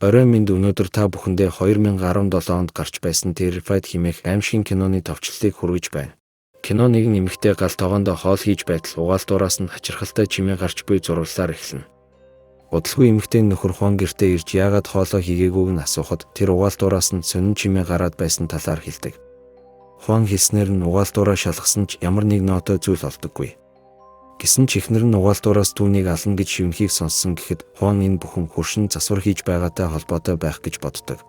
Орой минь өнөөдөр та бүхэндээ 2017 онд гарч байсан Terrified хэмээх аимшигын киноны товчлолыг хүргэж байна. Кино нэгэн эмэгтэй гал тогоондоо хоол хийж байтал угаалдуураас нь хачирхалтай чимээ гарч буй зурвалсаар эхэлнэ. Удалгүй эмэгтэй нөхөр Хуан гэртээ ирж яагаад хоолоо хийгээгүйг нь асуухад тэр угаалдуураас нь сонин чимээ гараад байсан талаар хэлдэг. Хуан хэлснээр нь угаалдуураа шалгасан ч ямар нэг нотой зүйл олдоггүй. Гэсэн ч эхнэр нь угаалдуураас түүнийг ална гэж шивнхийг сонссон гэхэд Хуан энэ бүхэн хөршин засвар хийж байгаатай холбоотой байх гэж боддог.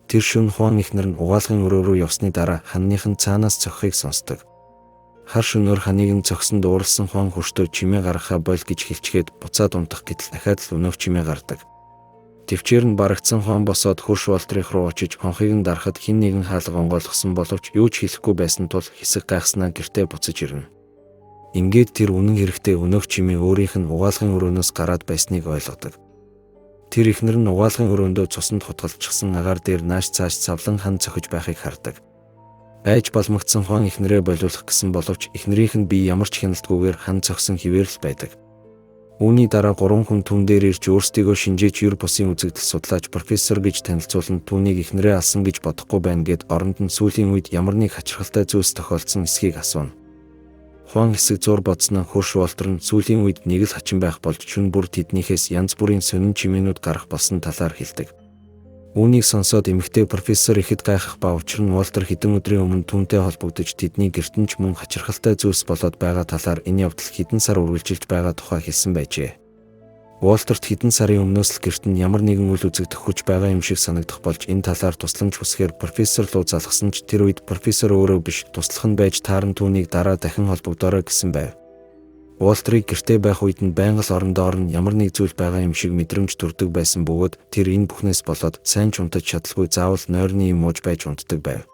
Тэр шөнө Хуан эхнэр нь угаалгын өрөө рүү явсны дараа ханныхан цаанаас цохихыг сонсдог. Хар шөнөөр ханыг нь цогсонд ууралсан Хуан хөрштөө чимээ гаргахаа боль гэж хэлчихэд буцаад унтах гэтэл дахиад л өнөөх чимээ гардаг. Тэвчээр нь барагдсан Хуан босоод хөрш Уолтерих руу очиж хонхыг нь дарахад хэн нэгэн хаалга онгойлгосон боловч юу ч хэлэхгүй байсан тул хэсэг гайхснаа гэртээ буцаж ирнэ. Ингээд тэр үнэн хэрэгтээ өнөөх чимээ өөрийнх нь угаалгын өрөөнөөс гараад байсныг ойлгодог. Тэр эхнэр нь угаалгын өрөөндөө цуснд хутгалчихсан агаар дээр нааш цааш савлан хан цохиж байхыг хардаг. Айж балмагдсан Хуан эхнэрээ болиулах гэсэн боловч эхнэрийнх нь бие ямар ч хяналтгүйгээр хан цогсон хിവэр л байдаг. Үүний дараа 3 хүн түн дээр ирж өөрсдийгөө шинжээч юр бусын үзэгдэл судлаач профессор гэж танилцуулан түүнийг эхнэрээ алсан гэж бодохгүй байна гэд оронд нь сүүлийн үед ямар нэг хачирхалтай зүйлс тохиолдсон эсхийг асууна. Хуан хэсэг зур бодсноо хөрш Уолтер нь сүүлийн үед нэг л хачин байх болж шүн бүр тэднийхээс янз бүрийн сонин чимээнүүд гарах болсон талаар хэлдэг. Үүнийг сонсоод эмэгтэй профессор ихэд гайхах ба учир нь Уолтер хэдэн өдрийн өмнө түүнтэй холбогдож тэдний гэртэнч мөн хачирхалтай зүйлс болоод байгаа талаар энэ явдал хэдэн сар үргэлжилж байгаа тухай хэлсэн байжээ. Уолтерт хэдэн сарын өмнөөс л гэрт нь ямар нэгэн үйл үзэгдэх хүч байгаа юм шиг санагдах болж энэ талаар тусламж хүсгээр профессор руу залгасан ч тэр үед профессор өөрөө биш туслах нь байж тааран түүнийг дараа дахин холбогдоорой гэсэн байв. Уолтерыг гэртээ байх үед нь байнга л орондоор нь ямар нэг зүйл байгаа юм шиг мэдрэмж төрдөг байсан бөгөөд тэр энэ бүхнээс болоод сайн ч унтаж чадалгүй заавал нойрны юм ууж байж унтдаг байв.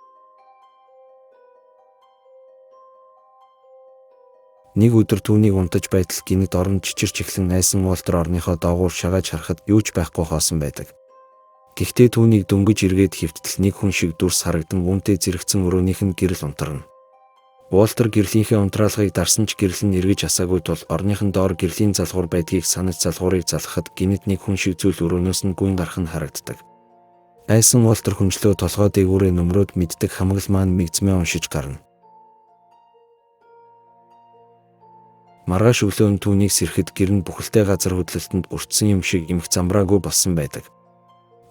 Нэг өдөр түүнийг унтаж байтал гинэд орон чичирч эхлэн найсан Уолтер орныхоо доогуур шагааж харахад юу ч байхгүй хоосон байдаг. Гэхдээ түүнийг дөнгөж эргээд хэвттэл нэг хүн шиг дүрс харагдан үүнтэй зэрэгцэн өрөөнийх нь гэрэл унтарна. Уолтер гэрлийнхээ унтраалгыг дарсан ч гэрэл нь эргэж асаагүй тул орныхон доор гэрлийн залгуур байдгийг санаж залгуурыг залгахад гинэд нэг хүн шиг зүйл өрөөнөөс нь гүйн гарах нь харагддаг. Айсан Уолтер хүнчлөө толгой дээгүүрээ нөмрөөд мэддэг хамгал маань мэгзмээ уншиж гарна. Маргааш өглөө нь түүнийг сэрхэд гэр нь бүхэлдээ газар хөдлөлтөнд өртсөн юм шиг эмх замбраагүй болсон байдаг.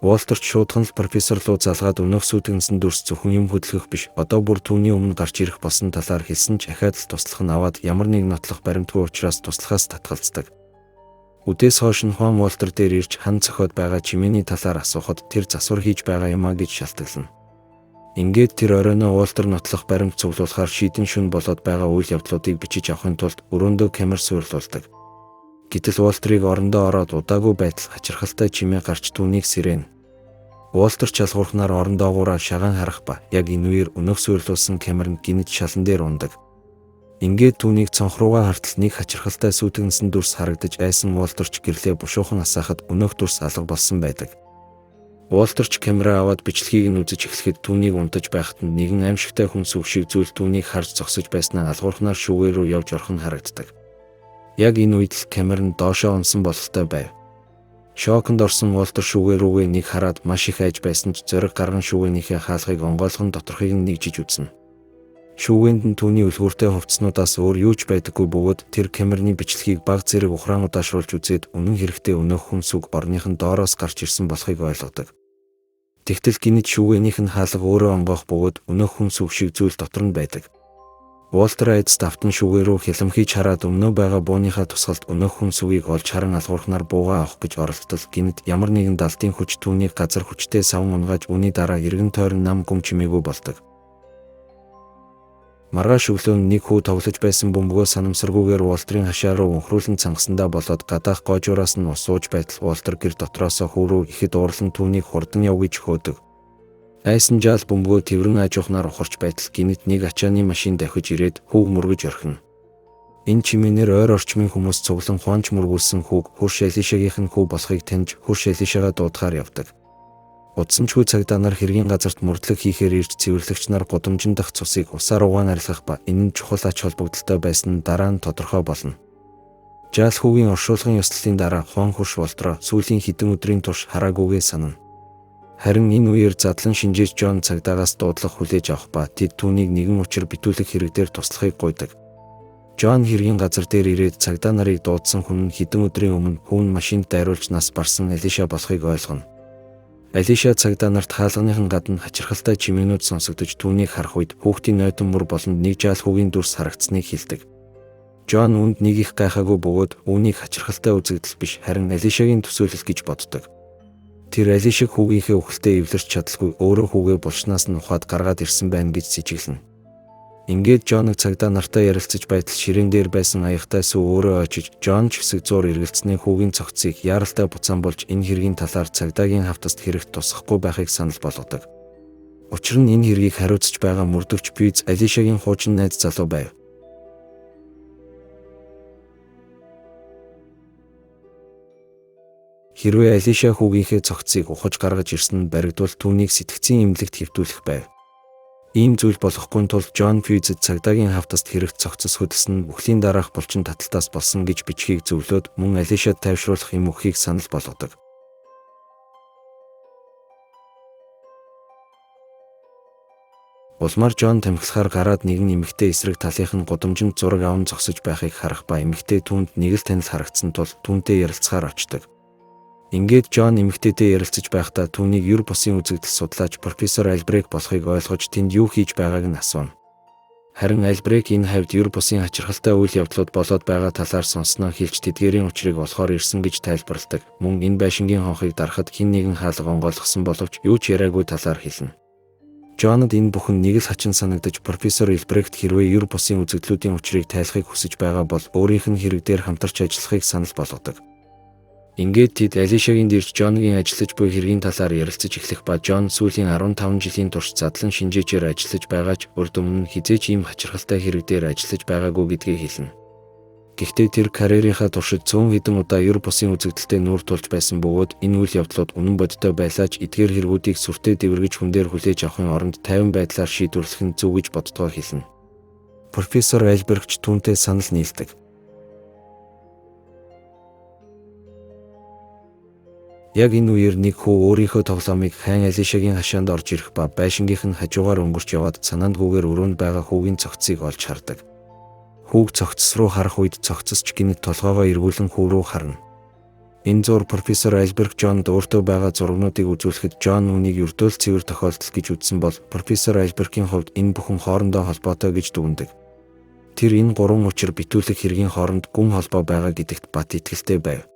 Уолтерт шуудхан л профессор руу залгаад өнөөх сүйтгэнсэн дүрс зөвхөн юм хөдөлгөх биш одоо бүр түүний өмнө гарч ирэх болсон талаар хэлсэн ч ахаад л туслах нь аваад ямар нэг нотлох баримтгүй учраас туслахаас татгалздаг. Үдээс хойш нь Хуан Уолтер дээр ирж хан цохиод байгаа чимээний талаар асуухад тэр засвар хийж байгаа юмаа гэж шалтгаална. Ингээд тэр оройноо Уолтер нотлох баримт цуглуулахаар шийдэн шүн болоод байгаа үйл явдлуудыг бичиж авахын тулд өрөөндөө камер суйрлуулдаг. Гэтэл Уолтерыг орондоо ороод удаагүй байтал хачирхалтай чимээ гарч түүнийг сэрэн. Уолтер чалгуурхнаар орондоогоороо шагаан харах ба яг энэ үеэр өнөөх суйрлуулсан камер нь гинэд шалан дээр ундаг. Ингээд түүнийг цонх руугаа хартал нэг хачирхалтай сүйтгэнсэн дүрс харагдаж айсан Уолтерч гэрлээ бушуухан асаахад өнөөх дүрс алга болсон байдаг. Уолтерч камераа аваад бичлэгийг нь үзэж эхлэхэд түүнийг унтаж байхад нь нэгэн аимшигтай хүн сүг шиг зүйл түүнийг харж зогсож байснаа алгуурхнаар шүүгээ рүү явж орох нь харагддаг. Яг энэ үед л камер нь доошоо унсан бололтой байв. Шоконд орсон Уолтер шүүгээ рүүгээ нэг хараад маш их айж байсан ч зориг гарган шүүгээнийхээ хаалгыг онгойлгон доторхыг нь нэгжиж үзнэ. Шүүгээнд нь түүний үлгүүртэй хувцснуудаас өөр юу ч байдаггүй бөгөөд тэр камерны бичлэгийг баг зэрэг ухраан удаашруулж үзээд үнэн хэрэгтээ өнөөх хүн сүг орныхон доороос гарч ирсэн болохыг ойлгодог. Тэгтэл гинэд шүүгээнийх нь хаалга өөрөө онгоох бөгөөд өнөөх хүн сүг шиг зүйл дотор нь байдаг. Уолтер айдас давтан шүүгээ рүү хялмхийж хараад өмнөө байгаа бууныхаа тусгалд өнөөх хүн сүгийг олж харан алгуурхнаар буугаа авах гэж оролдтол гинэд ямар нэгэн далдын хүч түүнийг газар хүчтэй савн унгааж үүний дараа эргэн тойрон нам гүм чимээгүй болдог. Маргааш өглөө нэг хүү тоглож байсан бөмбөгөө санамсаргүйгээр Уолтерийн хашаа руу өнхрүүлэн цангасандаа болоод гадаах гоожуураас нь ус сууж байтал Уолтер гэр дотроосоо хүү рүү ихэд уурлан түүнийг хурдан яв гэж хөөдөг. Айсан жаал бөмбөгөө тэрвэн аажуухнаар ухарч байтал гинэд нэг ачааны машин дахиж ирээд хүүг мөргөж орхино. Энэ чимээнээр ойр орчмын хүмүүс цуглан Хуанч мөргүүлсэн хүүг хөрш Алишагийнх нь хүү болохыг таньж хөрш Алишагаа дуудахаар явдаг. Удсамжгүй цагдаа нар хэргийн газарт мөрдлөг хийхээр ирж цэвэрлэгч нар гудамжин дах цусыг усаар угаан арилгах ба энэ нь чухал ач холбогдолтой байсан нь дараа нь тодорхой болно. Жаал хүүгийн оршуулгын ёслолын дараа Хуан хурш болдроо сүүлийн хэдэн өдрийн турш хараагүйгээ санана. Харин энэ үеэр задлан шинжээч Жон цагдаагаас дуудлага хүлээж авах ба тэд түүнийг нэгэн учир битүүлэх хэрэг дээр туслахыг гуйдаг. Жон хэргийн газар дээр ирээд цагдаа нарыг дуудсан хүн нь хэдэн өдрийн өмнө хүүн машинд дайруулж нас барсан Алиша болохыг ойлгоно. Алиша цагдаа нарт хаалганыхан гадна хачирхалтай чимээнүүд сонсогдож түүнийг харах үед хүүхдийн нойтон мөр болонд нэг жаал хүүгийн дүрс харагдсныг хэлдэг. Жон үүнд нэг их гайхаагүй бөгөөд үүнийг хачирхалтай үзэгдэл биш харин Алишагийн төсөөлөл гэж боддог. Тэр Алишаг хүүгийнхээ үхэлтэд эвлэрч чадалгүй өөрөө хүүгээ булчнаас нь ухаад гаргаад ирсэн байна гэж сэжиглэнэ. Ингээд Жоныг цагдаа нартай ярилцаж байтал ширээн дээр байсан аягатай сүү өөрөө очиж Жон ч хэсэг зуур эргэлцсэний хүүгийн цогцыг яаралтай буцаан болж энэ хэргийн талаар цагдаагийн хавтаст хэрэгт тусахгүй байхыг санал болгодог. Учир нь энэ хэргийг хариуцж байгаа мөрдөгч Пиз Алишагийн хуучин найз залуу байв. Хэрвээ Алиша хүүгийнхээ цогцыг ухаж гаргаж ирсэн нь баригдвал түүнийг сэтгцийн эмнэлэгт хэвтүүлэх байв. Ийм зүйл болохгүй тул Жон Пизэд цагдаагийн хавтаст хэрэгт цогцос хөдөлсөн нь үхлийн дараах булчин таталтаас болсон гэж бичгийг зөвлөөд мөн Алишад тайвшруулах юм өгөхийг санал болгодог. Улмаар Жон тамхилахаар гараад нэгэн эмэгтэй эсрэг талынх нь гудамжинд зураг аван зогсож байхыг харах ба эмэгтэй түүнд нэг л танил харагдсан тул түүнтэй ярилцахаар очдог. Ингээд Жон эмэгтэйтэй ярилцаж байхдаа түүнийг юр бусын үзэгдэл судлаач профессор Альбрек болохыг ойлгож тэнд юу хийж байгааг нь асууна. Харин Альбрек энэ хавьд юр бусын хачирхалтай үйл явдлууд болоод байгаа талаар сонссноо хэлж тэдгээрийн учрыг олохоор ирсэн гэж тайлбарладаг. Мөн энэ байшингийн хонхыг дарахад хэн нэгэн хаалга онгойлгосон боловч юу ч яриагүй талаар хэлнэ. Жонод энэ бүхэн нэг л хачин санагдаж профессор Альбрект хэрвээ юр бусын үзэгдлүүдийн учрыг тайлахыг хүсэж байгаа бол өөрийнх нь хэрэг дээр хамтарч ажиллахыг санал болгодог. Ингээд тэд Алишагийн дэрж Жоныгийн ажиллаж буй хэргийн талаар ярилцаж эхлэх ба Жон сүүлийн 15 жилийн турш задлан шинжээчээр ажиллаж байгаа ч урд өмнө хизээч ийм хачирхалтай хэрэг дээр ажиллаж байгаагүй гэдгийг хэлнэ. Гэхдээ тэр карьерийнхаа туршид цөөн хэдэн удаа юр бусын үзэгдэлтэй нүүр тулж байсан бөгөөд энэ үйл явдлууд үнэн бодиттой байлаач эдгээр хэрэгүүдийг сүртэй дэвэргэж хүн дээр хүлээж авахын оронд тайван байдлаар шийдвэрлэх нь зөв гэж боддгоо хэлнэ. Профессор Альбергч түүнтэй санал нийлдэг. Яг энэ үеэр нэг хүү өөрийнхөө тоглоомыг хайн Алишагийн хашаанд орж ирэх ба байшингийнх нь хажуугаар өнгөрч яваад санаандгүйгээр өрөөнд байгаа хүүгийн цогцыг олж хардаг. Хүүг цогцос руу харах үед цогцос ч гинэт толгоогоо эргүүлэн хүү рүү харна. Энэ зур профессор Альберт Жонд өөртөө байгаа зургнуудыг үзүүлэхэд Жон үүнийг ердөөл цэвэр тохиолдол гэж үзсэн бол профессор Альбертийн хувьд энэ бүхэн хоорондоо холбоотой гэж дүгнэдэг. Тэр энэ гурван учир битүүлэх хэргийн хооронд гүн холбоо байгаа гэдэгт бат итгэлтэй байв.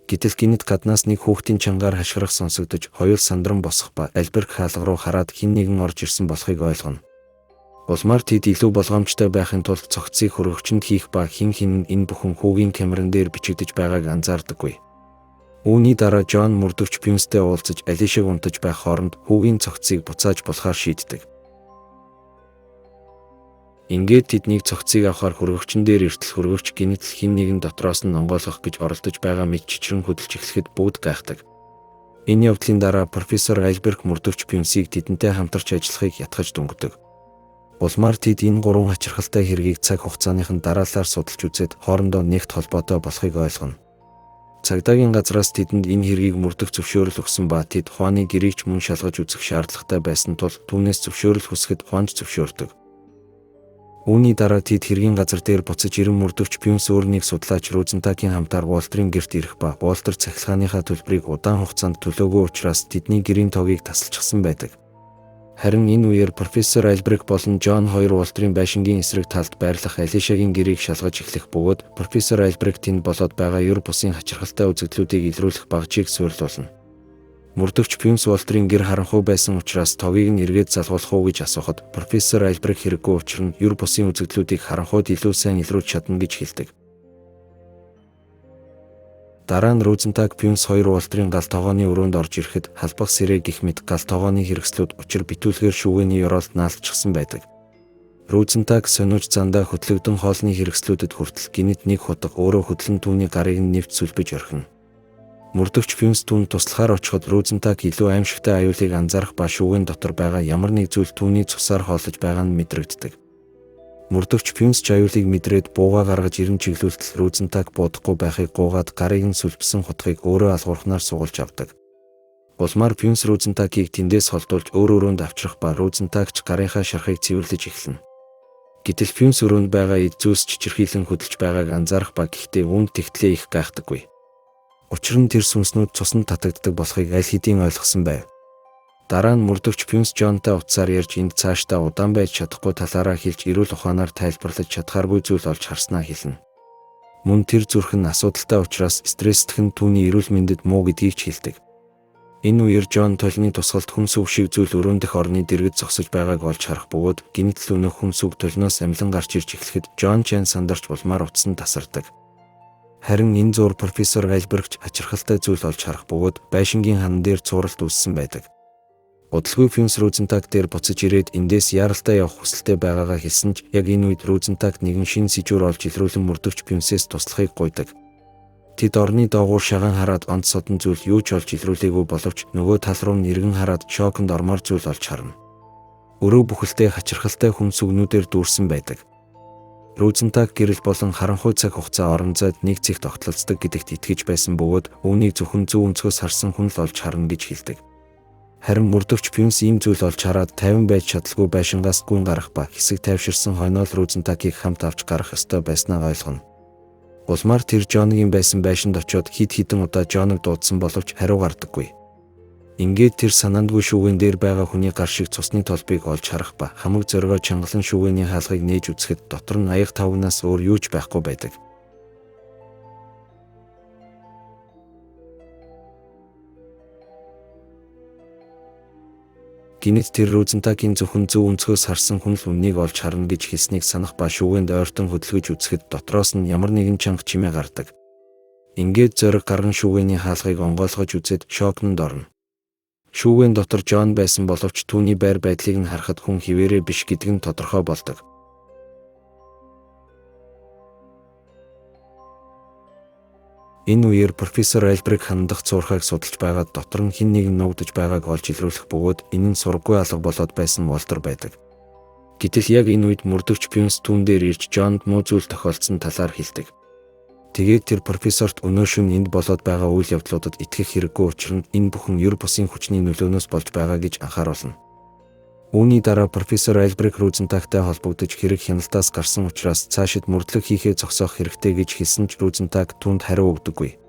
Гэтэл гинэт гаднаас нэг хүүхдийн чангаар хашгирах сонсогдож хоёр сандран босох ба Альберт хаалга руу хараад хэн нэгэн орж ирсэн болохыг ойлгоно. Улмаар тэд илүү болгоомжтой байхын тулд цогцыг хөргөгчөнд хийх ба хэн энэ бүхэн хүүгийн камеран дээр бичигдэж байгааг анзаардаггүй. Үүний дараа Жон мөрдөгч Пинстэй уулзаж Алишаг унтаж байх хооронд хүүгийн цогцыг буцааж болохаар шийддэг. Ингээд тэднийг цогцыг авахар хөргөгчн дээр иртэл хөргөгч гинэт хэн нэгэн дотроос нь онгойлгох гэж оролдож байгаа мэт чичрэн хөдөлж эхлэхэд бүгд гайхдаг. Энэ явдлын дараа профессор Альберт мөрдөгч Пинсийг тэдэнтэй хамтарч ажиллахыг ятгахж дүнгэдэг. Улмаар тэд энэ гурван хачирхалтай хэргийг цаг хугацааныхан дараалал судалж үзээд хоорондоо нэгт холбоотой болохыг ойлгоно. Цагдаагийн газраас тэдэнд энэ хэргийг мөрдөх зөвшөөрөл өгсөн ба тэд Хуаны гэрийг ч мөн шалгаж үзэх шаардлагатай байсан тул түүнээс зөвшөөрөл хүсгэд Хуанч зөвшөөрдөг. Үүний дараа тэд хэргийн газар дээр буцаж ирэн мөрдөгч Пинс өөрнийг судлаач Розентагийн хамтаар Уолтерийн гэрт ирэх ба Уолтер цахилгааныхаа төлбөрийг удаан хугацаанд төлөөгүй учраас тэдний гэрийн тогийг тасалчихсан байдаг. Харин энэ үеэр профессор Альберт болон Жон хоёр Уолтерийн байшингийн эсрэг талд байрлах Алишагийн гэрийг шалгаж эхлэх бөгөөд профессор Альберт тэнд болоод байгаа юр бусын хачирхалтай үзэгдлүүдийг илрүүлэх багжийг суйрлуулна. Мөрдөгч Пинс Уолтерийн гэр харанхуй байсан учраас тогийг нь эргээд залгуулах уу гэж асуухад профессор Альберт хэрэггүй учир нь юр бусын үзэгдлүүдийг харанхуйд илүү сайн илрүүлж чадна гэж хэлдэг. Дараа нь Розентаг Пинс хоёр Уолтерийн гал тогооны өрөөнд орж ирэхэд халбах сэрээ гих мэт гал тогооны хэрэгслүүд учир битүүлгээр шүүгээний ёроолд наалдчихсан байдаг. Розентаг сониуч зандаа хөтлөгдөн хоолны хэрэгслүүдэд хүртэл гинэт нэг худаг өөрөө хөдлөн түүний гарыг нь нэвт сүлбэж орхино. Мөрдөгч Пинс түүнд туслахаар очиход Розентаг илүү аимшигтай аюулыг анзаарах ба шүүгэн дотор байгаа ямар нэг зүйл түүний цусаар хооллож байгаа нь мэдрэгддэг. Мөрдөгч Пюнс ч аюулыг мэдрээд бууга гаргаж ирэн чиглүүлтэл Розентаг буудахгүй байхыг гуугаад гарыг нь сүлбсэн хутгийг өөрөө алгуурхнаар сугалж авдаг. Улмаар Пюнс Розентагийг тэндээс холдуулж өөр өрөөнд авчрах ба Розентаг ч гарынхаа шархыг цэвэрлэж эхэлнэ. Гэтэл Пюнс өрөөнд байгаа эд зүйс чичирхийлэн хөдөлж байгааг анзаарах ба гэхдээ үүнд тэгтлээ их гайхдаггүй. Учир нь тэр сүнснүүд цуснд татагддаг болохыг аль хэдийн ойлгосон байв. Дараа нь мөрдөгч Пюнс Жонтой утсаар ярьж энд цаашдаа удаан байж чадахгүй талаараа хэлж эрүүл ухаанаар тайлбарлаж чадхааргүй зүйл олж харснаа хэлнэ. Мөн тэр зүрх нь асуудалтай учраас стресстхэн түүний эрүүл мэндэд муу гэдгийг ч хэлдэг. Энэ үеэр Жон толны тусгалд хүнс үг шиг зүйл өрөөн дэх орны дэргэд зогсож байгааг олж харах бөгөөд гинтл өнөх хүнс үг толноос амлан гарч ирж эхлэхэд Жон Чен сандарч улмаар утсан тасардаг. Харин энэ зур профессор Альбрехт хачирхалтай зүйл олж харах бөгөөд байшингийн хан дээр цууралт үүссэн байдаг. Удалгүй Пюнс Розентаг дээр буцаж ирээд эндээс яаралтай явах хүсэлтэй байгаагаа хэлсэн ч яг энэ үед Розентаг нэгэн шинэ сэжүүр олж илрүүлэн мөрдөгч Пюнсээс туслахыг гуйдаг. Тэд орны доогуур шаган хараад онц содон зүйл юу ч олж илрүүлээгүй боловч нөгөө тал руу нэргэн хараад шоконд ормоор зүйл олж харна. Өрөө бүхэлдээ хачирхалтай хүнс үгнүүдээр дүүрсэн байдаг. Розентаг гэрэл болон харанхуй цаг хугацаа орон зайд нэг цэг тогтолцдог гэдэгт итгэж байсан бөгөөд үүнийг зөвхөн зөв өнцгөөс харсан хүн л олж харна гэж хэлдэг. Харин мөрдөгч Пюнс ийм зүйл олж хараад 50 байж чадалгүй байшингаас гүн гарах ба хэсэг тайвширсан хойноо л Розентагийг хамт авч гарах ёстой байснаа ойлгоно. Улмаар тэр Жоныгийн байсан байшинд очиод хэд хэдэн удаа Жоныг дуудсан боловч хариу гардаггүй. Ингээд тэр санаандгүй шүүгэн дээр байгаа хүний гар шиг цусны толбыг олж харах ба хамаг зоригоор чангалан шүүгэний хаалгыг нээж үзэхэд дотор нь аяг тавгнаас өөр юу ч байхгүй байдаг. Гинэт тэр Розентагийн зөвхөн зөв өнцгөөс харсан хүн л үннийг олж харна гэж хэлснийг санах ба шүүгэнд ойртон хөдөлгөж үзэхэд дотроос нь ямар нэгэн чанга чимээ гардаг. Ингээд зориг гарган шүүгэний хаалгыг онгойлгож үзээд шокнд орно. Шүүгэн дотор Жон байсан боловч түүний байр байдлыг нь харахад хүн хിവэрэ биш гэдэг нь тодорхой болдог. Энэ үеэр профессор Альбрэх хандах цуурхайг судалж байгаад дотор нь хэн нэгэн нуугдаж байгааг олж илрүүлэх бөгөөд энэ нь сургаггүй алга болоод байсан Волтер байдаг. Гэтэл яг энэ үед мөрдөгч Пюнс түүн дээр ирж Жонд муу зүйл тохиолдсон талаар хэлдэг. Тэгээд тэр профессорт өнөө шөнө энд болоод байгаа үйл явдлуудад итгэх хэрэггүй учир нь энэ бүхэн ер бусын хүчний нөлөөнөөс болж байгаа гэж анхааруулна. Үүний дараа профессор Альбрэх Розентагтай холбогдож хэрэг хяналтаас гарсан учраас цаашид мөрдлөг хийхээ зогсоох хэрэгтэй гэж хэлсэн ч Розентаг түүнд хариу өгдөггүй.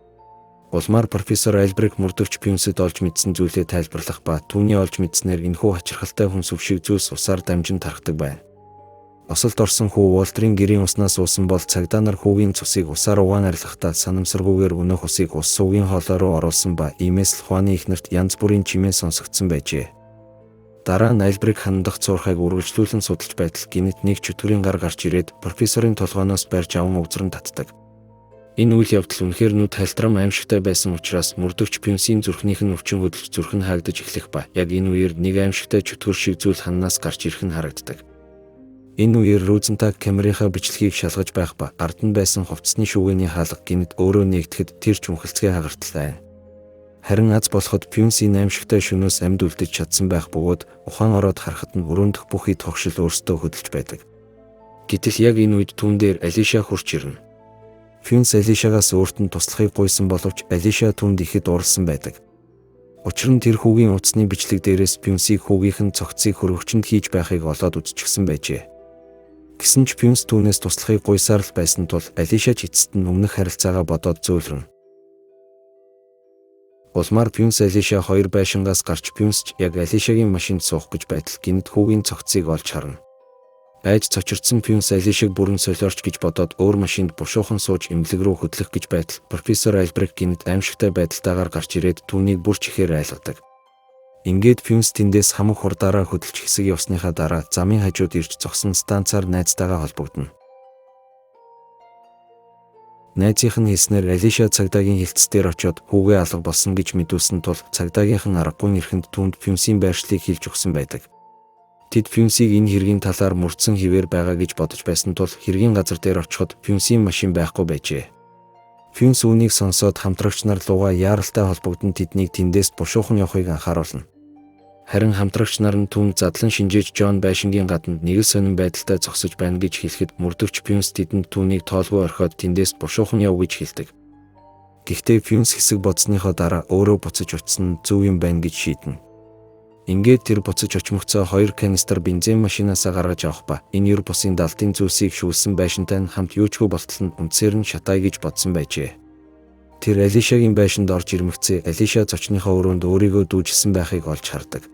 Улмаар профессор Альбрэх мөрдөгч Пюнсэд олж мэдсэн зүйлээ тайлбарлах ба түүний олж мэдснээр энэхүү хачирхалтай хүн сүвшиг зүйлс усаар дамжин тархдаг байна. Осолд орсон хүү Волтерийн гэрийн уснаас уусан бол цагдаа нар хүүгийн цусыг усаар угаан арилгахдаа санамсаргүйгээр өнөөх усыг ус сувгийн хоолой руу оруулсан ба иймээс л ухааны ихнэрт янз бүрийн чимээ сонсогдсон байжээ. Дараа нь Альбрэх хандах цуурхайг үргэлжлүүлэн судалж байтал гинэт нэг чөтгөрийн гар гарч ирээд профессорын толгойноос барьж аван өгзрөн татдаг. Энэ үйл явдал үнэхээр нүд хальтрам аимшигтай байсан учраас мөрдөгч Пюнсийн зүрхнийх нь өвчин хөдөлж зүрх нь хаагдаж эхлэх ба яг энэ үеэр нэг аимшигтай чөтгөр шиг зүйл ханнаас гарч ирэх нь харагддаг. Энэ үеэр Розентаг камерынхаа бичлэгийг шалгаж байх ба ард нь байсан хувцсны шүүгэний хаалга гинэт өөрөө нэгдэхэд тэр ч үнхэлцгээ хагарталтай. Харин аз болоход Пюнсийн аимшигтай шөнөөс амьд үлдэж чадсан байх бөгөөд ухаан ороод харахад нь өрөөндөх бүх ид тогшил өөртөө хөдөлж байдаг. Гэтэл яг энэ үед түүн дээр Алиша хурж ирнэ. Пюнс Алишагаас өөрт нь туслахыг гуйсан боловч Алиша түүнд ихэд уралсан байдаг. Учир нь тэр хүүгийн утасны бичлэг дээрээс Пюнсийг хүүгийнх нь цогцыг хөргөгчөнд хийж байхыг олоод үзчихсэн байжээ. Гэсэн ч Пюнс түүнээс туслахыг гуйсаар л байсан тул Алиша ч эцэст нь өмнөх харилцаагаа бодоод зөөлрөн. Улмаар Пюнс Алиша хоёр байшингаас гарч Пюнс ч яг Алишагийн машинд суух гэж байтал гинэт хүүгийн цогцыг олж харна. Айж цочирдсан Пюнс Алишаг бүрэн солиорч гэж бодоод өөр машинд бушуухан сууж эмнэлэг рүү хөдлөх гэж байтал профессор Альбрэх гинэт аимшигтай байдалтайгаар гарч ирээд түүнийг бүр чихээр айлгадаг. Ингээд Пюнс тэндээс хамаг хурдаараа хөдөлж хэсэг явсныхаа дараа замын хажууд ирж зогсон станцаар найзтайгаа холбогдно. Найзынх нь хэлснээр Алиша цагдаагийн хилцээр очиод хүүгээ алга болсон гэж мэдүүлсэн тул цагдаагийнхан аргагүй нэрхэнд түүнд Пюнсийн байршлыг хэлж өгсөн байдаг. Тэд Пюнсийг энэ хэргийн талаар мөрдсөн хിവэр байгаа гэж бодож байсан тул хэргийн газар дээр очиход Пюнсийн машин байхгүй байжээ. Пюнс үүнийг сонсоод хамтрагч нар лугаа яаралтай холбогдсон тэднийг тэндээс бушуухан явахыг анхааруулна. Харин хамтрагч нар нь түүнд задлан шинжээж Жон байшингийн гадна нэг л сонин байдалтай зогсож байна гэж хэлэхэд мөрдөгч Фюнс тэдэнд түүнийг тоолгүй орхиод тэндээс бушуухан яв гэж хэлдэг. Гэхдээ Фюнс хэсэг бодсныхоо дараа өөрөө буцаж очсон нь зөв юм байна гэж шийднэ. Ингээд тэр буцаж очмогцоо 2 канистр бензин машинаасаа гаргаж авах ба энэ ер бусын далдын зүйлсийг шүүлсэн байшинтай нь хамт юучгүй болтол нь үндсээр нь шатаая гэж бодсон байжээ. Тэр Алишагийн байшинд орж ирмэгцээ Алиша зочныхоо өрөөнд өөрийгөө дүүжилсэн байхыг олж хардаг.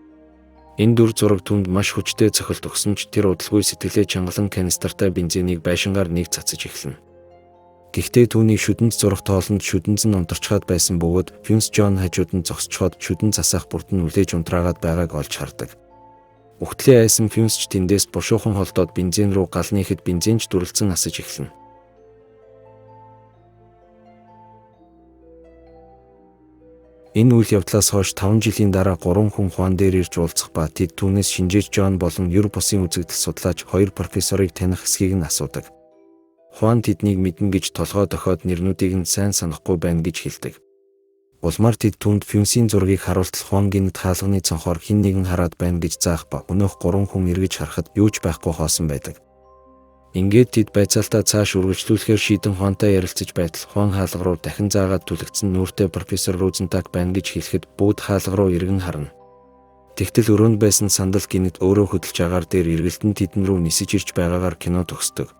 Энэ дүр зураг түнд маш хүчтэй цохилт өгсөн ч тэр удалгүй сэтгэлээ чангалан канистртай бензинийг байшингаар нэг цацаж эхэлнэ. Гэхдээ түүний шүдэнд зурах тоолонд шүдэнц нь унтарчхаад байсан бөгөөд Фюнс Жон хажууд нь зогсчхоод шүдэн засах бүрт нь үлээж унтраагаад байгааг олж хардаг. Үхтлийн айсан Фюнс ч тэндээс бушуухан холдоод бензин руу гал нээхэд бензинч дүрлцэн асаж эхэлнэ. Энэ үйл явдлаас хойш 5 жилийн дараа 3 хүн Хуан дээр ирж уулзах ба тэд түүнээс шинжээж Жон болон ер бусын үзэгдэл судлаач 2 профессорыг таних эсхийг нь асуудаг. Хуан тэднийг мэднэ гэж толгой дохиод нэрнүүдийг нь сайн санахгүй байна гэж хэлдэг. Улмаар тэд түнд Фюнсийн зургийг харуултал Хуангийн хаалганы цонхоор хэн нэгэн хараад байна гэж заах ба өнөөх 3 хүн эргэж харахад юу ч байхгүй хоосон байдаг. Ингээд тэд байцаалтаа цааш үргэлжлүүлэхээр шийдэн Хуантай ярилцаж байтал Хуан хаалга руу дахин заагаад түлэгдсэн нүүртэй профессор Розентаг байна гэж хэлэхэд бүгд хаалга руу эргэн харна. Тэгтэл өрөөнд байсан сандал гинэт өөрөө хөдөлж агаар дээр эргэлтэн тэдэн рүү нисэж ирж байгаагаар кино төгсдөг.